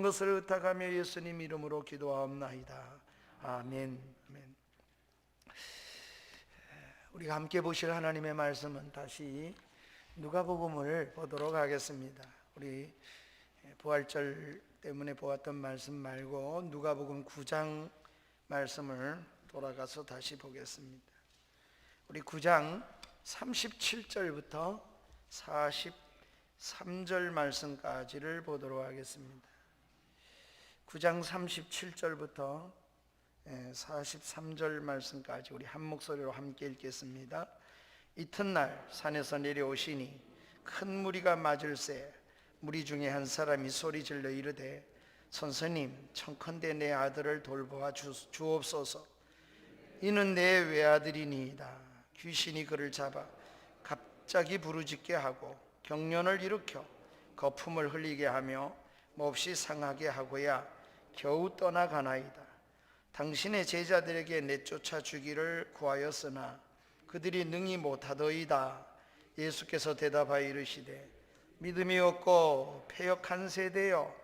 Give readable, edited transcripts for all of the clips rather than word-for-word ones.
것을 의탁하며 예수님 이름으로 기도하옵나이다. 아멘. 아멘. 우리가 함께 보실 하나님의 말씀은 다시 누가복음을 보도록 하겠습니다. 우리 부활절 때문에 보았던 말씀 말고 누가복음 9장 말씀을 돌아가서 다시 보겠습니다. 우리 9장 37절부터 43절 말씀까지를 보도록 하겠습니다. 9장 37절부터 43절 말씀까지 우리 한 목소리로 함께 읽겠습니다. 이튿날 산에서 내려오시니 큰 무리가 맞을새 무리 중에 한 사람이 소리질러 이르되 선생님 청컨대 내 아들을 돌보아 주옵소서. 이는 내 외아들이니이다. 귀신이 그를 잡아 갑자기 부르짖게 하고 경련을 일으켜 거품을 흘리게 하며 몹시 상하게 하고야 겨우 떠나가나이다. 당신의 제자들에게 내쫓아 주기를 구하였으나 그들이 능히 못하더이다. 예수께서 대답하여 이르시되 믿음이 없고 패역한 세대여,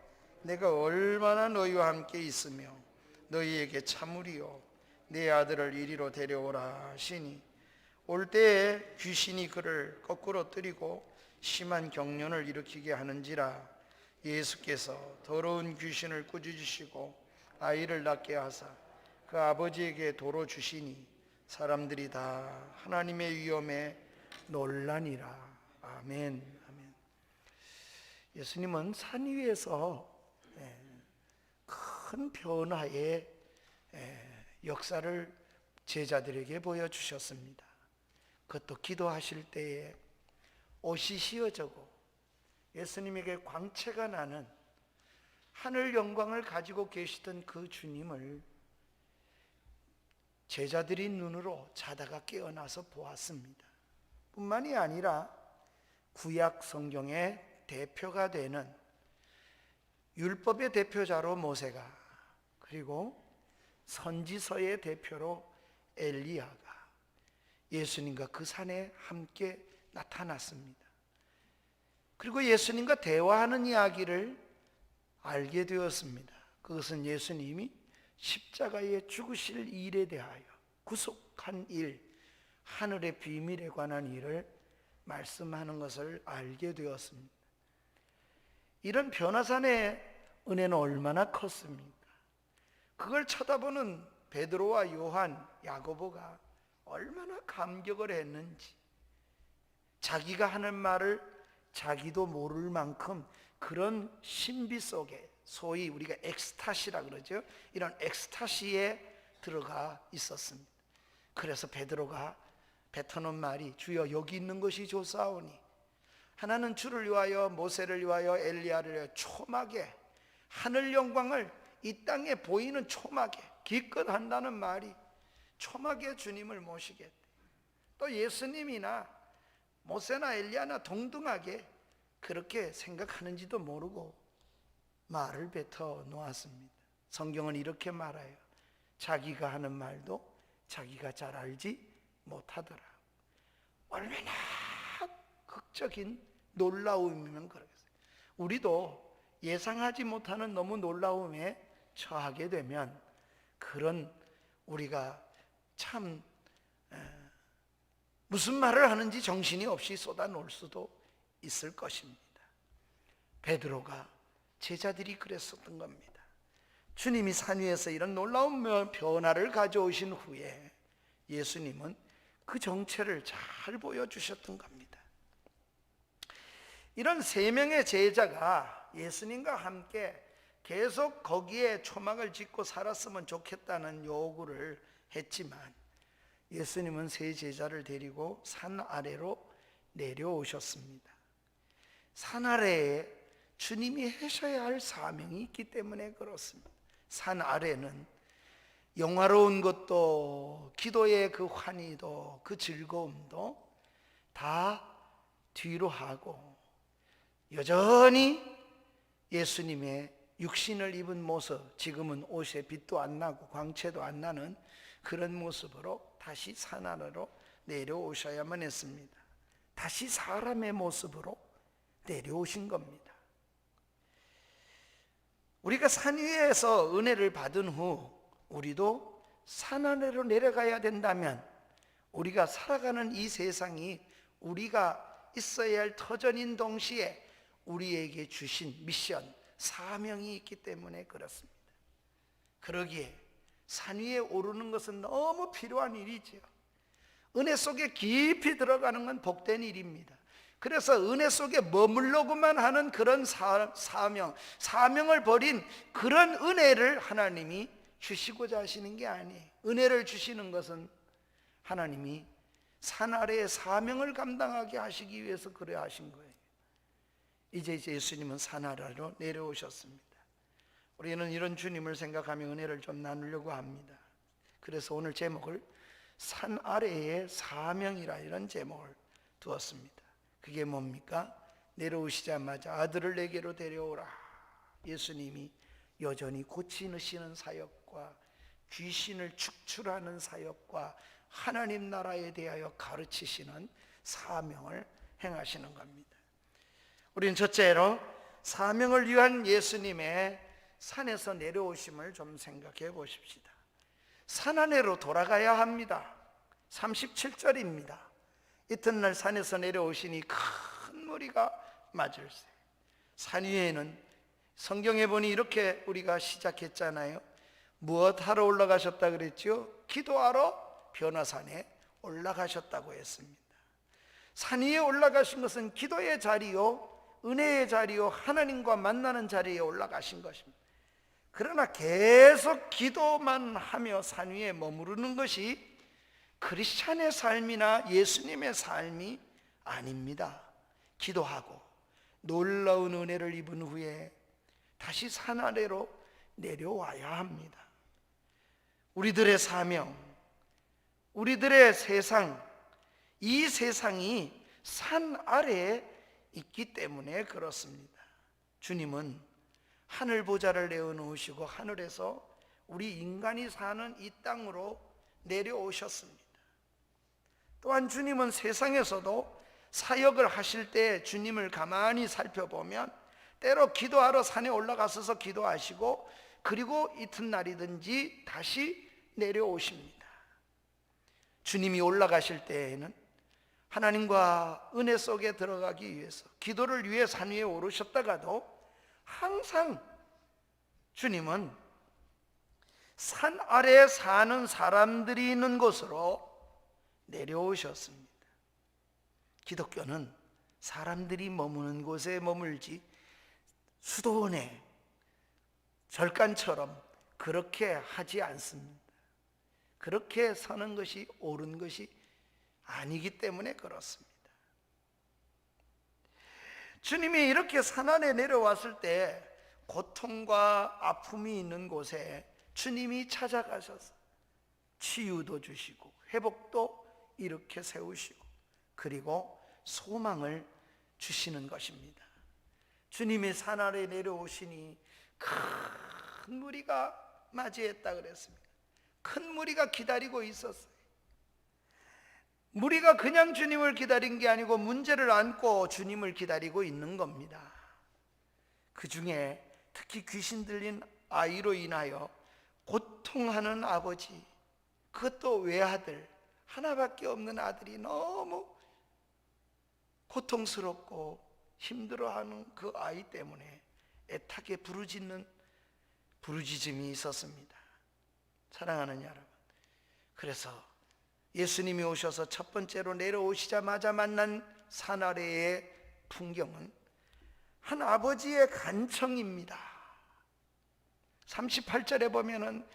내가 얼마나 너희와 함께 있으며 너희에게 참으리요. 내 아들을 이리로 데려오라 하시니 올 때에 귀신이 그를 거꾸로 뜨리고 심한 경련을 일으키게 하는지라. 예수께서 더러운 귀신을 꾸짖으시고 아이를 낳게 하사 그 아버지에게 도로 주시니 사람들이 다 하나님의 위엄에 놀라니라. 아멘. 아멘. 예수님은 산 위에서 큰 변화의 역사를 제자들에게 보여주셨습니다. 그것도 기도하실 때에 옷이 휘어지고 예수님에게 광채가 나는 하늘 영광을 가지고 계시던 그 주님을 제자들이 눈으로 자다가 깨어나서 보았습니다. 뿐만이 아니라 구약 성경의 대표가 되는 율법의 대표자로 모세가, 그리고 선지서의 대표로 엘리야가 예수님과 그 산에 함께 나타났습니다. 그리고 예수님과 대화하는 이야기를 알게 되었습니다. 그것은 예수님이 십자가에 죽으실 일에 대하여 구속한 일, 하늘의 비밀에 관한 일을 말씀하는 것을 알게 되었습니다. 이런 변화산의 은혜는 얼마나 컸습니까? 그걸 쳐다보는 베드로와 요한, 야고보가 얼마나 감격을 했는지, 자기가 하는 말을 자기도 모를 만큼 그런 신비 속에, 소위 우리가 엑스타시라 그러죠. 이런 엑스타시에 들어가 있었습니다. 그래서 베드로가 뱉어놓은 말이 주여 여기 있는 것이 좋사오니 하나는 주를 위하여 모세를 위하여 엘리야를 위하여 초막에 하늘 영광을 이 땅에 보이는 초막에 기껏 한다는 말이 초막에 주님을 모시겠대. 또 예수님이나 모세나 엘리야나 동등하게 그렇게 생각하는지도 모르고 말을 뱉어 놓았습니다. 성경은 이렇게 말해요. 자기가 하는 말도 자기가 잘 알지 못하더라. 얼마나 극적인 놀라움이면 그러겠어요. 우리도 예상하지 못하는 너무 놀라움에 처하게 되면 그런 우리가 참 무슨 말을 하는지 정신이 없이 쏟아놓을 수도 있을 것입니다. 베드로가, 제자들이 그랬었던 겁니다. 주님이 산 위에서 이런 놀라운 변화를 가져오신 후에 예수님은 그 정체를 잘 보여주셨던 겁니다. 이런 세 명의 제자가 예수님과 함께 계속 거기에 초막을 짓고 살았으면 좋겠다는 요구를 했지만 예수님은 세 제자를 데리고 산 아래로 내려오셨습니다. 산 아래에 주님이 하셔야 할 사명이 있기 때문에 그렇습니다. 산 아래는 영화로운 것도, 기도의 그 환희도, 그 즐거움도 다 뒤로 하고 여전히 예수님의 육신을 입은 모습, 지금은 옷에 빛도 안 나고 광채도 안 나는 그런 모습으로 다시 산 아래로 내려오셔야만 했습니다. 다시 사람의 모습으로 내려오신 겁니다. 우리가 산 위에서 은혜를 받은 후 우리도 산 아래로 내려가야 된다면 우리가 살아가는 이 세상이 우리가 있어야 할 터전인 동시에 우리에게 주신 미션, 사명이 있기 때문에 그렇습니다. 그러기에 산 위에 오르는 것은 너무 필요한 일이지요. 은혜 속에 깊이 들어가는 건 복된 일입니다. 그래서 은혜 속에 머물러고만 하는 그런 사명을 버린 그런 은혜를 하나님이 주시고자 하시는 게 아니에요. 은혜를 주시는 것은 하나님이 산 아래의 사명을 감당하게 하시기 위해서 그래 하신 거예요. 이제 예수님은 산 아래로 내려오셨습니다. 우리는 이런 주님을 생각하며 은혜를 좀 나누려고 합니다. 그래서 오늘 제목을 산 아래의 사명이라 이런 제목을 두었습니다. 그게 뭡니까? 내려오시자마자 아들을 내게로 데려오라. 예수님이 여전히 고치시는 사역과 귀신을 축출하는 사역과 하나님 나라에 대하여 가르치시는 사명을 행하시는 겁니다. 우리는 첫째로 사명을 위한 예수님의 산에서 내려오심을 좀 생각해 보십시다. 산 아래로 돌아가야 합니다. 37절입니다. 이튿날 산에서 내려오시니 큰 무리가 맞을세. 산 위에는 성경에 보니 이렇게 우리가 시작했잖아요. 무엇하러 올라가셨다 그랬죠? 기도하러 변화산에 올라가셨다고 했습니다. 산 위에 올라가신 것은 기도의 자리요, 은혜의 자리요, 하나님과 만나는 자리에 올라가신 것입니다. 그러나 계속 기도만 하며 산 위에 머무르는 것이 크리스찬의 삶이나 예수님의 삶이 아닙니다. 기도하고 놀라운 은혜를 입은 후에 다시 산 아래로 내려와야 합니다. 우리들의 사명, 우리들의 세상, 이 세상이 산 아래에 있기 때문에 그렇습니다. 주님은 하늘 보좌를 내어놓으시고 하늘에서 우리 인간이 사는 이 땅으로 내려오셨습니다. 또한 주님은 세상에서도 사역을 하실 때 주님을 가만히 살펴보면 때로 기도하러 산에 올라가셔서 기도하시고 그리고 이튿날이든지 다시 내려오십니다. 주님이 올라가실 때에는 하나님과 은혜 속에 들어가기 위해서 기도를 위해 산 위에 오르셨다가도 항상 주님은 산 아래에 사는 사람들이 있는 곳으로 내려오셨습니다. 기독교는 사람들이 머무는 곳에 머물지 수도원에 절간처럼 그렇게 하지 않습니다. 그렇게 사는 것이 옳은 것이 아니기 때문에 그렇습니다. 주님이 이렇게 산 안에 내려왔을 때 고통과 아픔이 있는 곳에 주님이 찾아가셔서 치유도 주시고 회복도 이렇게 세우시고 그리고 소망을 주시는 것입니다. 주님이 산 아래 내려오시니 큰 무리가 맞이했다 그랬습니다. 큰 무리가 기다리고 있었어요. 무리가 그냥 주님을 기다린 게 아니고 문제를 안고 주님을 기다리고 있는 겁니다. 그 중에 특히 귀신 들린 아이로 인하여 고통하는 아버지, 그것도 외아들, 하나밖에 없는 아들이 너무 고통스럽고 힘들어하는 그 아이 때문에 애타게 부르짖는 부르짖음이 있었습니다. 사랑하는 여러분, 그래서 예수님이 오셔서 첫 번째로 내려오시자마자 만난 산 아래의 풍경은 한 아버지의 간청입니다. 38절에 보면은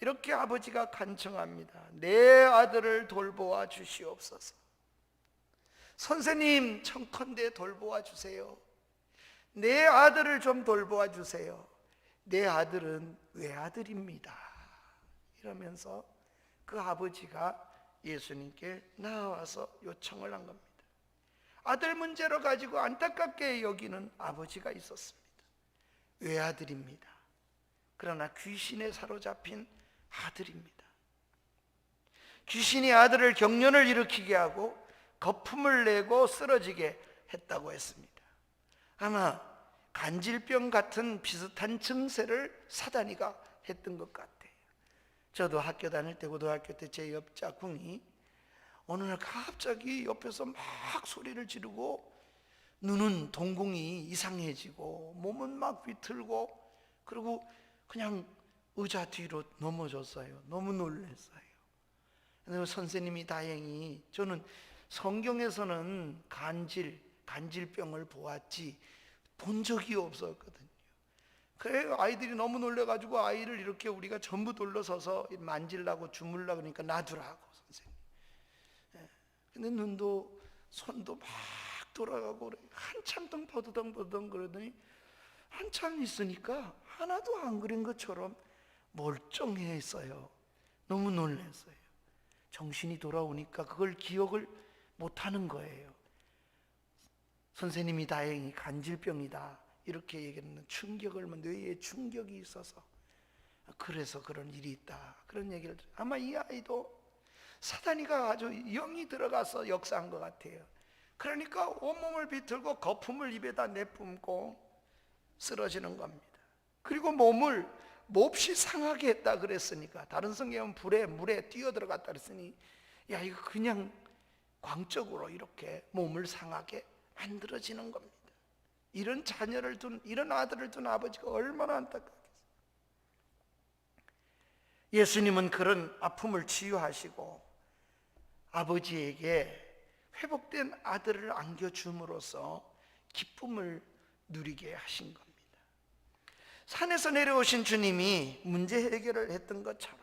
이렇게 아버지가 간청합니다. 내 아들을 돌보아 주시옵소서. 선생님, 청컨대 돌보아 주세요. 내 아들을 좀 돌보아 주세요. 내 아들은 외아들입니다. 이러면서 그 아버지가 예수님께 나와서 요청을 한 겁니다. 아들 문제로 가지고 안타깝게 여기는 아버지가 있었습니다. 외아들입니다. 그러나 귀신에 사로잡힌 아들입니다. 귀신이 아들을 경련을 일으키게 하고 거품을 내고 쓰러지게 했다고 했습니다. 아마 간질병 같은 비슷한 증세를 사단이가 했던 것 같아요. 저도 학교 다닐 때, 고등학교 때 제 옆 짝꿍이 어느 날 갑자기 옆에서 막 소리를 지르고 눈은 동공이 이상해지고 몸은 막 비틀고, 그리고 그냥 의자 뒤로 넘어졌어요. 너무 놀랐어요. 근데 선생님이 다행히, 저는 성경에서는 간질병을 보았지 본 적이 없었거든요. 그래 아이들이 너무 놀래가지고 아이를 이렇게 우리가 전부 둘러서서 만질라고 주물라고 그러니까 놔두라고 선생님. 근데 눈도 손도 막 돌아가고 한참 동 버드덩 그러더니 한참 있으니까 하나도 안 그린 것처럼 멀쩡했어요. 너무 놀랐어요. 정신이 돌아오니까 그걸 기억을 못하는 거예요. 선생님이 다행히 간질병이다 이렇게 얘기했는데, 충격을, 뇌에 충격이 있어서 그래서 그런 일이 있다 그런 얘기를, 아마 이 아이도 사단이가 아주 영이 들어가서 역사한 것 같아요. 그러니까 온몸을 비틀고 거품을 입에다 내뿜고 쓰러지는 겁니다. 그리고 몸을 몹시 상하게 했다 그랬으니까, 다른 성경은 불에 물에 뛰어들어갔다 그랬으니, 야 이거 그냥 광적으로 이렇게 몸을 상하게 만들어지는 겁니다. 이런 자녀를 둔, 이런 아들을 둔 아버지가 얼마나 안타깝겠어요. 예수님은 그런 아픔을 치유하시고 아버지에게 회복된 아들을 안겨줌으로써 기쁨을 누리게 하신 겁니다. 산에서 내려오신 주님이 문제 해결을 했던 것처럼,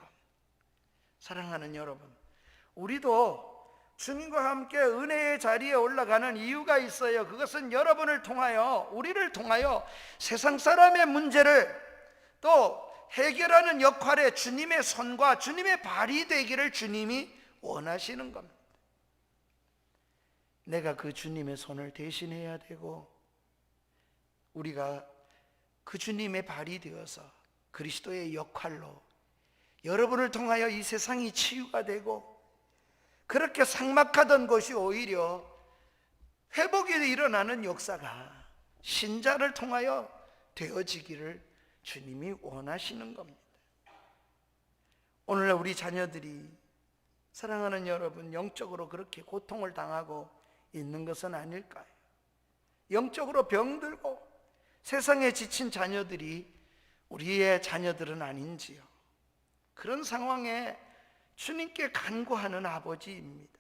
사랑하는 여러분, 우리도 주님과 함께 은혜의 자리에 올라가는 이유가 있어요. 그것은 여러분을 통하여, 우리를 통하여 세상 사람의 문제를 또 해결하는 역할에 주님의 손과 주님의 발이 되기를 주님이 원하시는 겁니다. 내가 그 주님의 손을 대신해야 되고, 우리가 그 주님의 발이 되어서 그리스도의 역할로 여러분을 통하여 이 세상이 치유가 되고, 그렇게 삭막하던 것이 오히려 회복이 일어나는 역사가 신자를 통하여 되어지기를 주님이 원하시는 겁니다. 오늘날 우리 자녀들이, 사랑하는 여러분, 영적으로 그렇게 고통을 당하고 있는 것은 아닐까요? 영적으로 병들고 세상에 지친 자녀들이 우리의 자녀들은 아닌지요? 그런 상황에 주님께 간구하는 아버지입니다.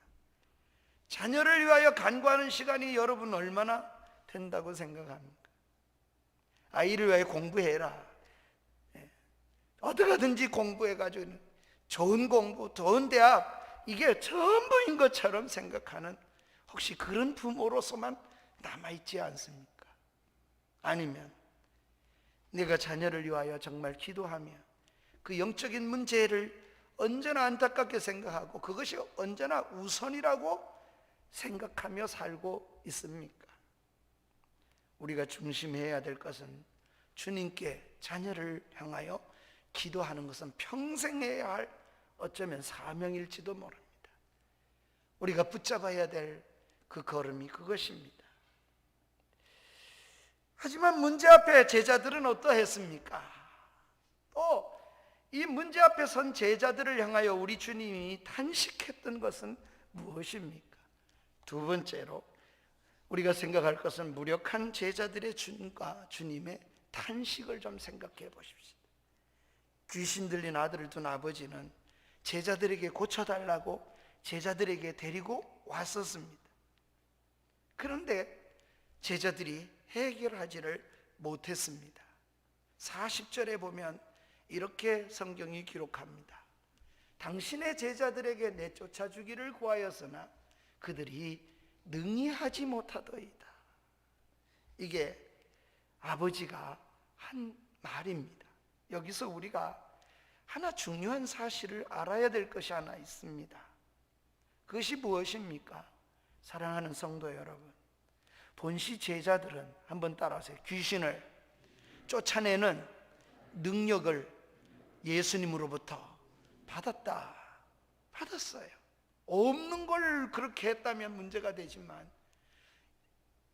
자녀를 위하여 간구하는 시간이 여러분 얼마나 된다고 생각합니까? 아이를 위하여 공부해라, 어떻게든지 공부해가지고 좋은 공부, 좋은 대학, 이게 전부인 것처럼 생각하는, 혹시 그런 부모로서만 남아있지 않습니까? 아니면 내가 자녀를 위하여 정말 기도하며 그 영적인 문제를 언제나 안타깝게 생각하고 그것이 언제나 우선이라고 생각하며 살고 있습니까? 우리가 중심해야 될 것은, 주님께 자녀를 향하여 기도하는 것은 평생 해야 할 어쩌면 사명일지도 모릅니다. 우리가 붙잡아야 될 그 걸음이 그것입니다. 하지만 문제 앞에 제자들은 어떠했습니까? 또 이 문제 앞에 선 제자들을 향하여 우리 주님이 탄식했던 것은 무엇입니까? 두 번째로 우리가 생각할 것은 무력한 제자들의 주님의 탄식을 좀 생각해 보십시오. 귀신 들린 아들을 둔 아버지는 제자들에게 고쳐달라고 제자들에게 데리고 왔었습니다. 그런데 제자들이 해결하지를 못했습니다. 40절에 보면 이렇게 성경이 기록합니다. 당신의 제자들에게 내쫓아 주기를 구하였으나 그들이 능히 하지 못하더이다. 이게 아버지가 한 말입니다. 여기서 우리가 하나 중요한 사실을 알아야 될 것이 하나 있습니다. 그것이 무엇입니까? 사랑하는 성도 여러분, 본시 제자들은, 한번 따라하세요, 귀신을 쫓아내는 능력을 예수님으로부터 받았어요. 없는 걸 그렇게 했다면 문제가 되지만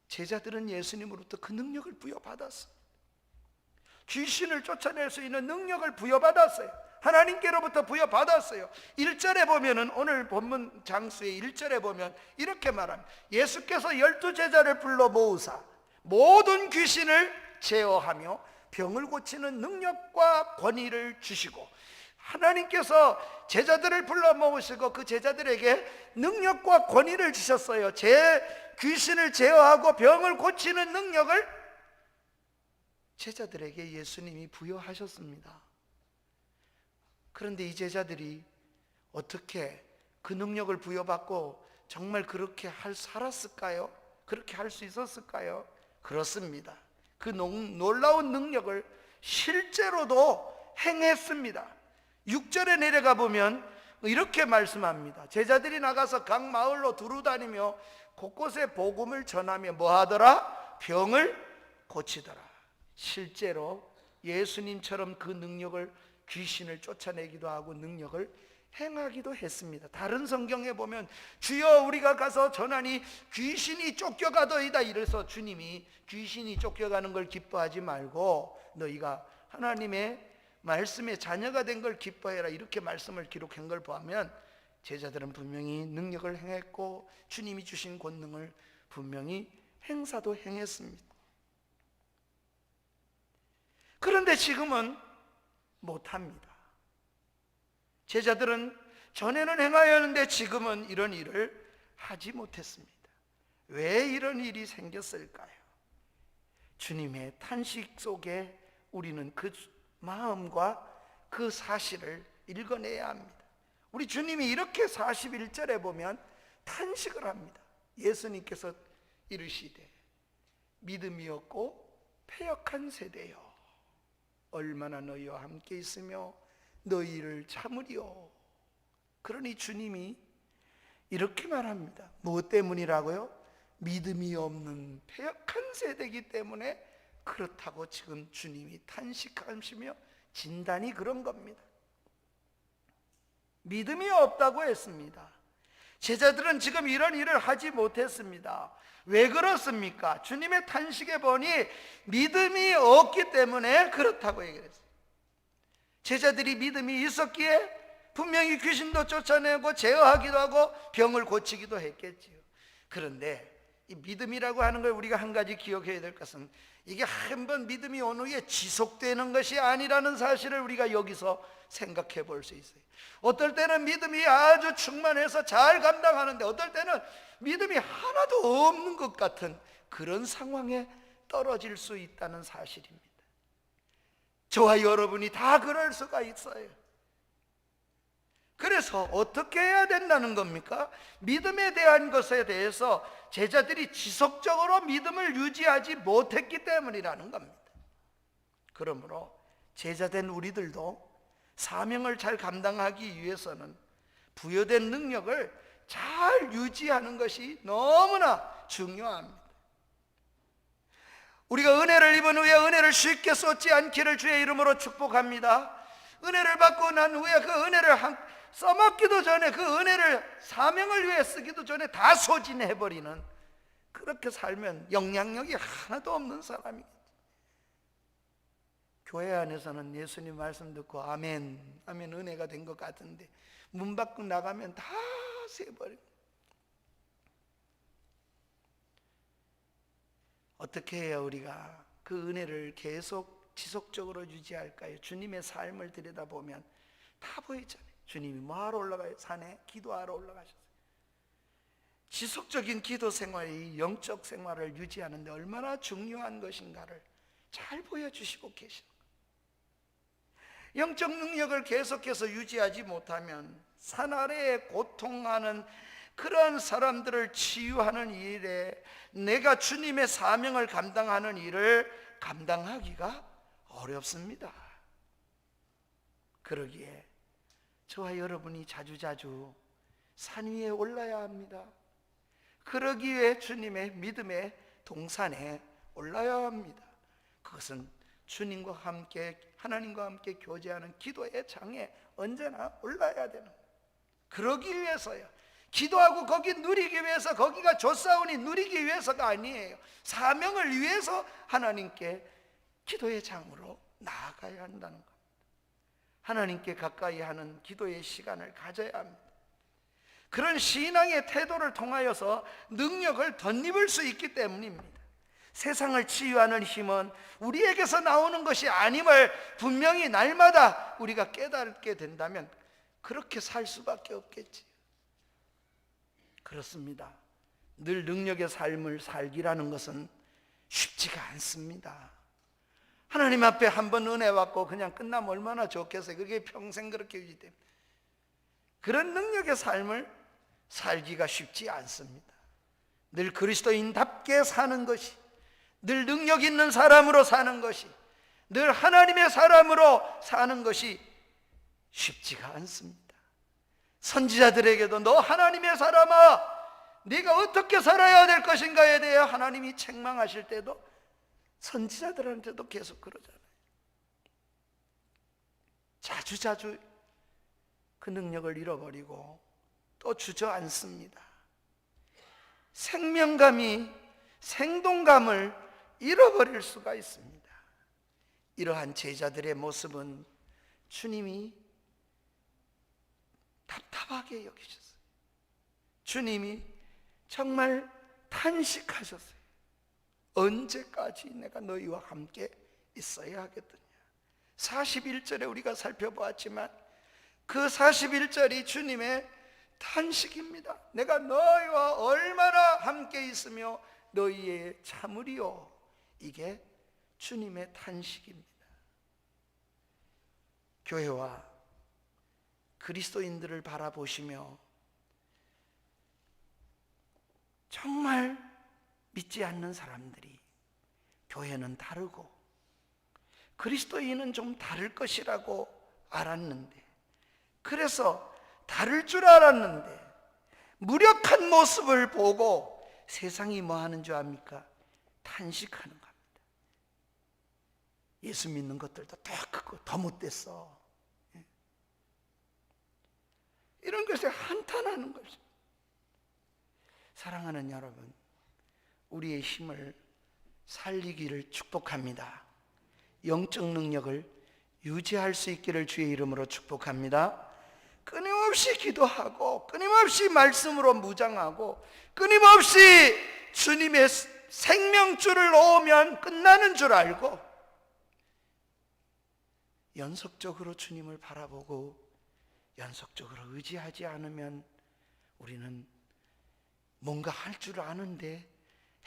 제자들은 예수님으로부터 그 능력을 부여받았어요. 귀신을 쫓아낼 수 있는 능력을 부여받았어요. 하나님께로부터 부여받았어요. 1절에 보면은, 오늘 본문 장수의 1절에 보면 이렇게 말합니다. 예수께서 12제자를 불러 모으사 모든 귀신을 제어하며 병을 고치는 능력과 권위를 주시고, 하나님께서 제자들을 불러 모으시고 그 제자들에게 능력과 권위를 주셨어요. 귀신을 제어하고 병을 고치는 능력을 제자들에게 예수님이 부여하셨습니다. 그런데 이 제자들이 어떻게 그 능력을 부여받고 정말 그렇게 살았을까요? 그렇게 할 수 있었을까요? 그렇습니다. 그 놀라운 능력을 실제로도 행했습니다. 6절에 내려가 보면 이렇게 말씀합니다. 제자들이 나가서 각 마을로 두루다니며 곳곳에 복음을 전하며 뭐하더라? 병을 고치더라. 실제로 예수님처럼 그 능력을, 귀신을 쫓아내기도 하고 능력을 행하기도 했습니다. 다른 성경에 보면 주여 우리가 가서 전하니 귀신이 쫓겨가더이다 이래서 주님이 귀신이 쫓겨가는 걸 기뻐하지 말고 너희가 하나님의 말씀의 자녀가 된 걸 기뻐해라 이렇게 말씀을 기록한 걸 보면 제자들은 분명히 능력을 행했고 주님이 주신 권능을 분명히 행사도 행했습니다. 그런데 지금은 못합니다. 제자들은 전에는 행하였는데 지금은 이런 일을 하지 못했습니다. 왜 이런 일이 생겼을까요? 주님의 탄식 속에 우리는 그 마음과 그 사실을 읽어내야 합니다. 우리 주님이 이렇게 41절에 보면 탄식을 합니다. 예수님께서 이르시되 믿음이 없고 패역한 세대여 얼마나 너희와 함께 있으며 너희를 참으리요. 그러니 주님이 이렇게 말합니다. 무엇 때문이라고요? 믿음이 없는 패역한 세대이기 때문에 그렇다고 지금 주님이 탄식하시며 진단이 그런 겁니다. 믿음이 없다고 했습니다. 제자들은 지금 이런 일을 하지 못했습니다. 왜 그렇습니까? 주님의 탄식에 보니 믿음이 없기 때문에 그렇다고 얘기했어요. 제자들이 믿음이 있었기에 분명히 귀신도 쫓아내고 제어하기도 하고 병을 고치기도 했겠지요. 그런데 이 믿음이라고 하는 걸 우리가 한 가지 기억해야 될 것은 이게 한번 믿음이 온 후에 지속되는 것이 아니라는 사실을 우리가 여기서 생각해 볼 수 있어요. 어떨 때는 믿음이 아주 충만해서 잘 감당하는데 어떨 때는 믿음이 하나도 없는 것 같은 그런 상황에 떨어질 수 있다는 사실입니다. 저와 여러분이 다 그럴 수가 있어요. 그래서 어떻게 해야 된다는 겁니까? 믿음에 대한 것에 대해서 제자들이 지속적으로 믿음을 유지하지 못했기 때문이라는 겁니다. 그러므로 제자된 우리들도 사명을 잘 감당하기 위해서는 부여된 능력을 잘 유지하는 것이 너무나 중요합니다. 우리가 은혜를 입은 후에 은혜를 쉽게 쏟지 않기를 주의 이름으로 축복합니다. 은혜를 받고 난 후에 그 은혜를 써먹기도 전에 그 은혜를 사명을 위해 쓰기도 전에 다 소진해버리는, 그렇게 살면 영향력이 하나도 없는 사람이겠지. 교회 안에서는 예수님 말씀 듣고 아멘 아멘 은혜가 된 것 같은데 문 밖으로 나가면 다 새버리고. 어떻게 해야 우리가 그 은혜를 계속 지속적으로 유지할까요? 주님의 삶을 들여다보면 다 보이잖아요. 주님이 뭐하러 올라가요? 산에 기도하러 올라가셨어요. 지속적인 기도 생활이 영적 생활을 유지하는데 얼마나 중요한 것인가를 잘 보여주시고 계십니다. 영적 능력을 계속해서 유지하지 못하면 산 아래에 고통하는 그런 사람들을 치유하는 일에 내가 주님의 사명을 감당하는 일을 감당하기가 어렵습니다. 그러기에 저와 여러분이 자주자주 산 위에 올라야 합니다. 그러기 위해 주님의 믿음의 동산에 올라야 합니다. 그것은 주님과 함께 하나님과 함께 교제하는 기도의 장에 언제나 올라야 되는 거예요. 그러기 위해서요 기도하고 거기 누리기 위해서, 거기가 좋사오니 누리기 위해서가 아니에요. 사명을 위해서 하나님께 기도의 장으로 나아가야 한다는 겁니다. 하나님께 가까이 하는 기도의 시간을 가져야 합니다. 그런 신앙의 태도를 통하여서 능력을 덧입을 수 있기 때문입니다. 세상을 치유하는 힘은 우리에게서 나오는 것이 아님을 분명히 날마다 우리가 깨닫게 된다면 그렇게 살 수밖에 없겠지. 그렇습니다. 늘 능력의 삶을 살기라는 것은 쉽지가 않습니다. 하나님 앞에 한번 은혜 받고 그냥 끝나면 얼마나 좋겠어요. 그게 평생 그렇게 유지됩니다. 그런 능력의 삶을 살기가 쉽지 않습니다. 늘 그리스도인답게 사는 것이, 늘 능력 있는 사람으로 사는 것이, 늘 하나님의 사람으로 사는 것이 쉽지가 않습니다. 선지자들에게도 너 하나님의 사람아, 네가 어떻게 살아야 될 것인가에 대해 하나님이 책망하실 때도 선지자들한테도 계속 그러잖아요. 자주자주 그 능력을 잃어버리고 또 주저앉습니다. 생명감이, 생동감을 잃어버릴 수가 있습니다. 이러한 제자들의 모습은 주님이 답답하게 여기셨어요. 주님이 정말 탄식하셨어요. 언제까지 내가 너희와 함께 있어야 하겠느냐. 41절에 우리가 살펴보았지만 그 41절이 주님의 탄식입니다. 내가 너희와 얼마나 함께 있으며 너희의 참으리요. 이게 주님의 탄식입니다. 교회와 그리스도인들을 바라보시며 정말 믿지 않는 사람들이 교회는 다르고 그리스도인은 좀 다를 것이라고 알았는데, 그래서 다를 줄 알았는데 무력한 모습을 보고 세상이 뭐 하는 줄 압니까? 탄식하는 겁니다. 예수 믿는 것들도 더 크고 더 못됐어. 이런 것에 한탄하는 거죠. 사랑하는 여러분, 우리의 힘을 살리기를 축복합니다. 영적 능력을 유지할 수 있기를 주의 이름으로 축복합니다. 끊임없이 기도하고 끊임없이 말씀으로 무장하고 끊임없이 주님의 생명줄을 놓으면 끝나는 줄 알고 연속적으로 주님을 바라보고 연속적으로 의지하지 않으면 우리는 뭔가 할 줄 아는데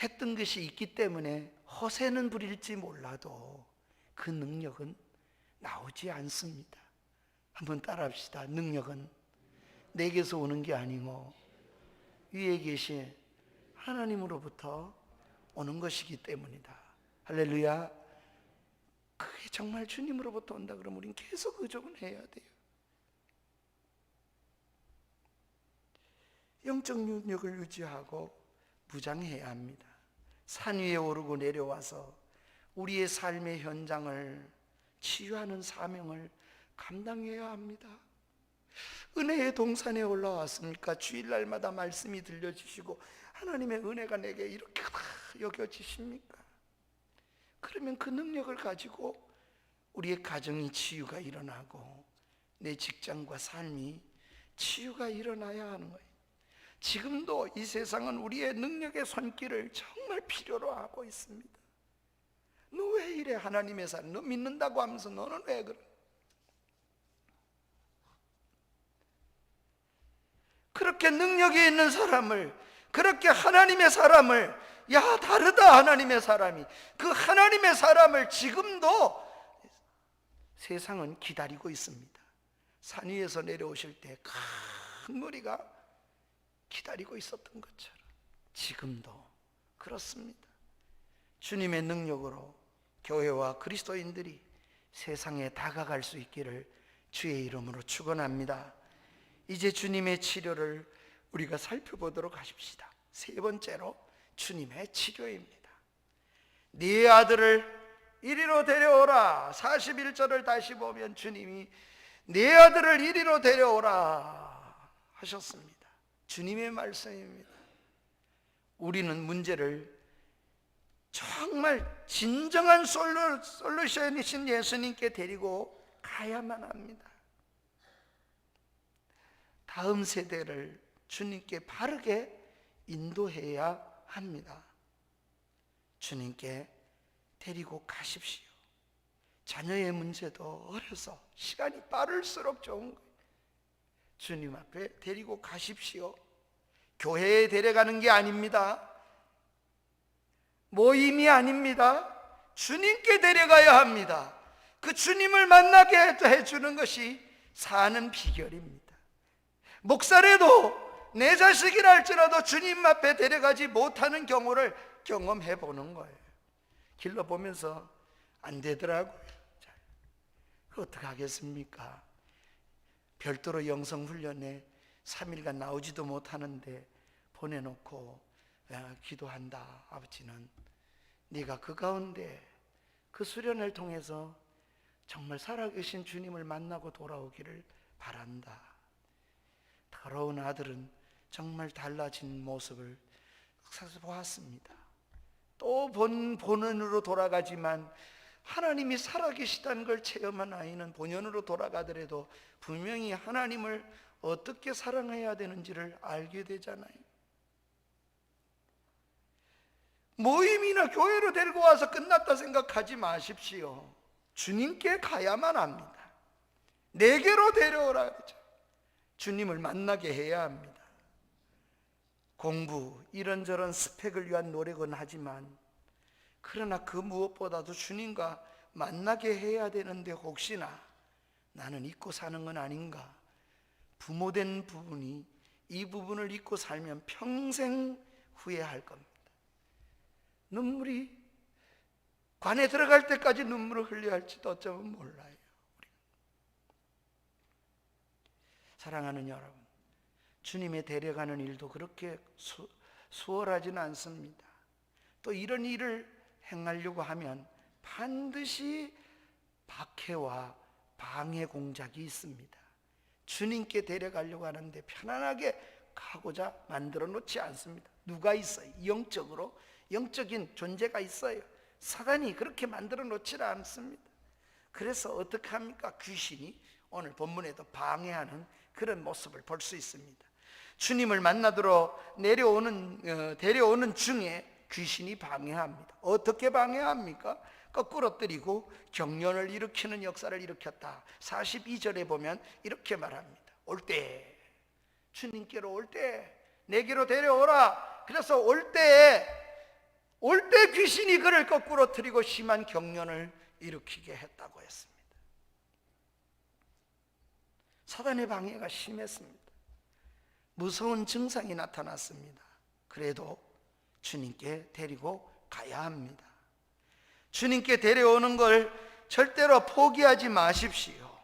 했던 것이 있기 때문에 허세는 부릴지 몰라도 그 능력은 나오지 않습니다. 한번 따라합시다. 능력은 내게서 오는 게 아니고 위에 계신 하나님으로부터 오는 것이기 때문이다. 할렐루야. 그게 정말 주님으로부터 온다 그러면 우리는 계속 의존을 해야 돼요. 영적 능력을 유지하고 무장해야 합니다. 산 위에 오르고 내려와서 우리의 삶의 현장을 치유하는 사명을 감당해야 합니다. 은혜의 동산에 올라왔으니까 주일날마다 말씀이 들려주시고 하나님의 은혜가 내게 이렇게 여겨지십니까? 그러면 그 능력을 가지고 우리의 가정이 치유가 일어나고 내 직장과 삶이 치유가 일어나야 하는 거예요. 지금도 이 세상은 우리의 능력의 손길을 정말 필요로 하고 있습니다. 너 왜 이래? 하나님의 사람 너 믿는다고 하면서 너는 왜 그래? 그렇게 능력이 있는 사람을, 그렇게 하나님의 사람을, 야 다르다 하나님의 사람이, 그 하나님의 사람을 지금도 세상은 기다리고 있습니다. 산 위에서 내려오실 때 큰 무리가 기다리고 있었던 것처럼 지금도 그렇습니다. 주님의 능력으로 교회와 그리스도인들이 세상에 다가갈 수 있기를 주의 이름으로 축원합니다. 이제 주님의 치료를 우리가 살펴보도록 하십시다. 세 번째로 주님의 치료입니다. 네 아들을 이리로 데려오라. 41절을 다시 보면 주님이 네 아들을 이리로 데려오라 하셨습니다. 주님의 말씀입니다. 우리는 문제를 정말 진정한 솔루션이신 예수님께 데리고 가야만 합니다. 다음 세대를 주님께 바르게 인도해야 합니다. 주님께 데리고 가십시오. 자녀의 문제도 어려서 시간이 빠를수록 좋은 거예요. 주님 앞에 데리고 가십시오. 교회에 데려가는 게 아닙니다. 모임이 아닙니다. 주님께 데려가야 합니다. 그 주님을 만나게 해주는 것이 사는 비결입니다. 목사라도 내 자식이라 할지라도 주님 앞에 데려가지 못하는 경우를 경험해 보는 거예요. 길러 보면서 안 되더라고요. 그 어떻게 하겠습니까? 별도로 영성훈련에 3일간 나오지도 못하는데 보내놓고 기도한다. 아버지는 네가 그 가운데 그 수련을 통해서 정말 살아계신 주님을 만나고 돌아오기를 바란다. 더러운 아들은 정말 달라진 모습을 보았습니다. 또 본원으로 돌아가지만 하나님이 살아계시다는 걸 체험한 아이는 본연으로 돌아가더라도 분명히 하나님을 어떻게 사랑해야 되는지를 알게 되잖아요. 모임이나 교회로 데리고 와서 끝났다 생각하지 마십시오. 주님께 가야만 합니다. 내게로 데려오라 그러죠. 주님을 만나게 해야 합니다. 공부, 이런저런 스펙을 위한 노력은 하지만 그러나 그 무엇보다도 주님과 만나게 해야 되는데 혹시나 나는 잊고 사는 건 아닌가? 부모된 부분이 이 부분을 잊고 살면 평생 후회할 겁니다. 눈물이 관에 들어갈 때까지 눈물을 흘려야 할지도 어쩌면 몰라요. 사랑하는 여러분, 주님의 데려가는 일도 그렇게 수월하지는 않습니다. 또 이런 일을 행하려고 하면 반드시 박해와 방해 공작이 있습니다. 주님께 데려가려고 하는데 편안하게 가고자 만들어 놓지 않습니다. 누가 있어요? 영적인 존재가 있어요. 사단이 그렇게 만들어 놓지를 않습니다. 그래서 어떻게 합니까? 귀신이 오늘 본문에도 방해하는 그런 모습을 볼 수 있습니다. 주님을 만나도록 데려오는 중에 귀신이 방해합니다. 어떻게 방해합니까? 거꾸로 때리고 경련을 일으키는 역사를 일으켰다. 42절에 보면 이렇게 말합니다. 올 때, 주님께로 올 때 내게로 데려오라. 그래서 올 때 귀신이 그를 거꾸로 틀리고 심한 경련을 일으키게 했다고 했습니다. 사단의 방해가 심했습니다. 무서운 증상이 나타났습니다. 그래도 주님께 데리고 가야 합니다. 주님께 데려오는 걸 절대로 포기하지 마십시오.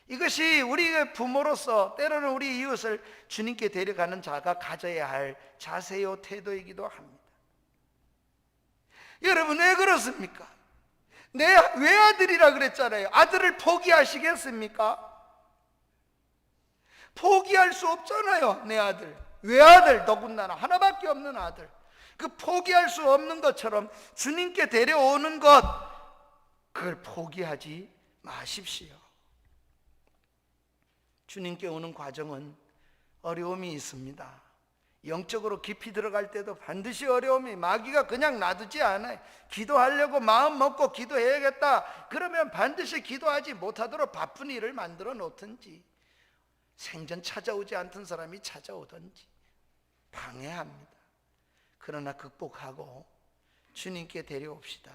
이것이 우리의 부모로서 때로는 우리 이웃을 주님께 데려가는 자가 가져야 할 자세요 태도이기도 합니다. 여러분, 왜 그렇습니까? 내 외아들이라 그랬잖아요. 아들을 포기하시겠습니까? 포기할 수 없잖아요. 내 아들, 외아들, 더군다나 하나밖에 없는 아들, 그 포기할 수 없는 것처럼 주님께 데려오는 것, 그걸 포기하지 마십시오. 주님께 오는 과정은 어려움이 있습니다. 영적으로 깊이 들어갈 때도 반드시 어려움이, 마귀가 그냥 놔두지 않아요. 기도하려고 마음 먹고 기도해야겠다 그러면 반드시 기도하지 못하도록 바쁜 일을 만들어 놓든지, 생전 찾아오지 않던 사람이 찾아오든지 방해합니다. 그러나 극복하고 주님께 데려옵시다.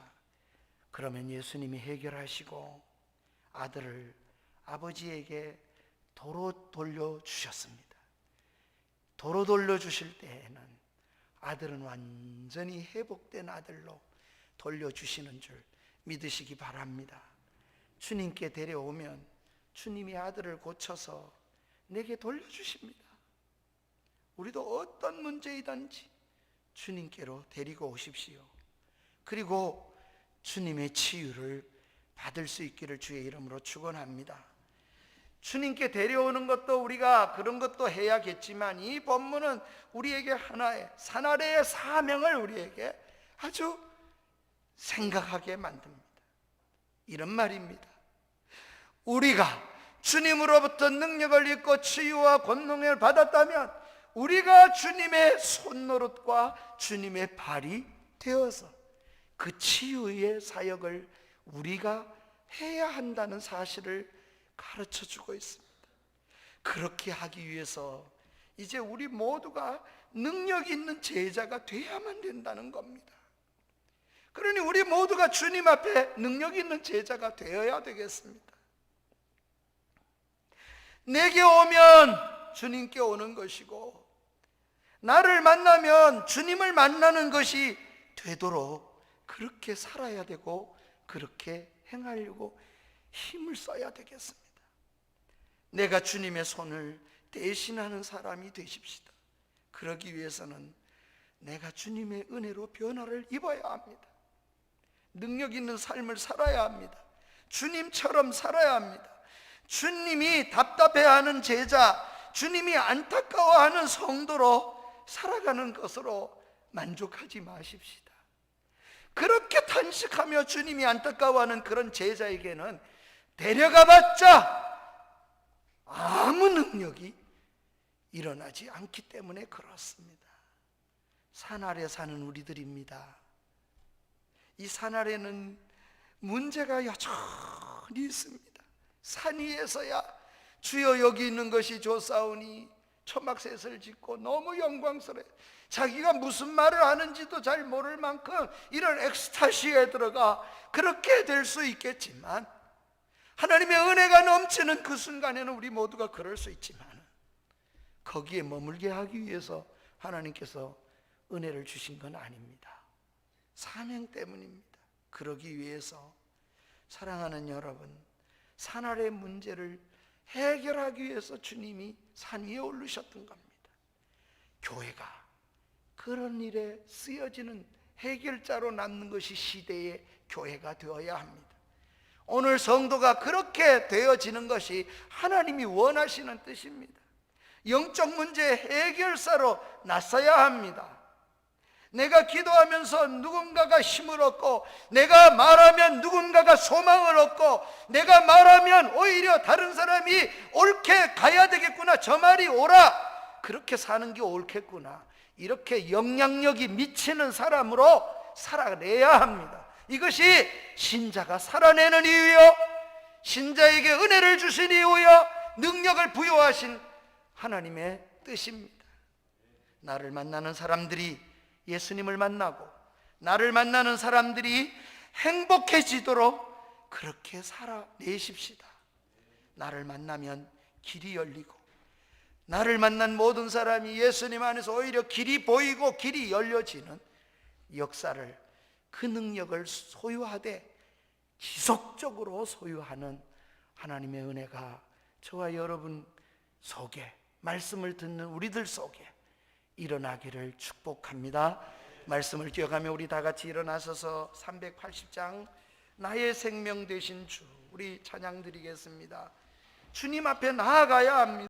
그러면 예수님이 해결하시고 아들을 아버지에게 도로 돌려주셨습니다. 도로 돌려주실 때에는 아들은 완전히 회복된 아들로 돌려주시는 줄 믿으시기 바랍니다. 주님께 데려오면 주님이 아들을 고쳐서 내게 돌려주십니다. 우리도 어떤 문제이든지 주님께로 데리고 오십시오. 그리고 주님의 치유를 받을 수 있기를 주의 이름으로 축원합니다. 주님께 데려오는 것도 우리가 그런 것도 해야겠지만, 이 본문은 우리에게 하나의 산아래의 사명을 우리에게 아주 생각하게 만듭니다. 이런 말입니다. 우리가 주님으로부터 능력을 입고 치유와 권능을 받았다면 우리가 주님의 손노릇과 주님의 발이 되어서 그 치유의 사역을 우리가 해야 한다는 사실을 가르쳐주고 있습니다. 그렇게 하기 위해서 이제 우리 모두가 능력 있는 제자가 돼야만 된다는 겁니다. 그러니 우리 모두가 주님 앞에 능력 있는 제자가 되어야 되겠습니다. 내게 오면 주님께 오는 것이고, 나를 만나면 주님을 만나는 것이 되도록 그렇게 살아야 되고, 그렇게 행하려고 힘을 써야 되겠습니다. 내가 주님의 손을 대신하는 사람이 되십시다. 그러기 위해서는 내가 주님의 은혜로 변화를 입어야 합니다. 능력 있는 삶을 살아야 합니다. 주님처럼 살아야 합니다. 주님이 답답해하는 제자, 주님이 안타까워하는 성도로 살아가는 것으로 만족하지 마십시다. 그렇게 탄식하며 주님이 안타까워하는 그런 제자에게는 데려가봤자 아무 능력이 일어나지 않기 때문에 그렇습니다. 산 아래 사는 우리들입니다. 이 산 아래는 문제가 여전히 있습니다. 산 위에서야 주여 여기 있는 것이 좋사오니 초막셋을 짓고 너무 영광스러워요. 자기가 무슨 말을 하는지도 잘 모를 만큼 이런 엑스타시에 들어가 그렇게 될 수 있겠지만, 하나님의 은혜가 넘치는 그 순간에는 우리 모두가 그럴 수 있지만, 거기에 머물게 하기 위해서 하나님께서 은혜를 주신 건 아닙니다. 사명 때문입니다. 그러기 위해서 사랑하는 여러분, 산 아래 문제를 해결하기 위해서 주님이 산 위에 오르셨던 겁니다. 교회가 그런 일에 쓰여지는 해결자로 남는 것이 시대의 교회가 되어야 합니다. 오늘 성도가 그렇게 되어지는 것이 하나님이 원하시는 뜻입니다. 영적 문제 해결사로 나서야 합니다. 내가 기도하면서 누군가가 힘을 얻고, 내가 말하면 누군가가 소망을 얻고, 내가 말하면 오히려 다른 사람이 옳게 가야 되겠구나, 저 말이 옳아, 그렇게 사는 게 옳겠구나, 이렇게 영향력이 미치는 사람으로 살아내야 합니다. 이것이 신자가 살아내는 이유요, 신자에게 은혜를 주신 이유요, 능력을 부여하신 하나님의 뜻입니다. 나를 만나는 사람들이 예수님을 만나고, 나를 만나는 사람들이 행복해지도록 그렇게 살아내십시다. 나를 만나면 길이 열리고, 나를 만난 모든 사람이 예수님 안에서 오히려 길이 보이고 길이 열려지는 역사를, 그 능력을 소유하되 지속적으로 소유하는 하나님의 은혜가 저와 여러분 속에, 말씀을 듣는 우리들 속에 일어나기를 축복합니다. 말씀을 기억하며 우리 다 같이 일어나서서 380장 나의 생명 되신 주, 우리 찬양 드리겠습니다. 주님 앞에 나아가야 합니다.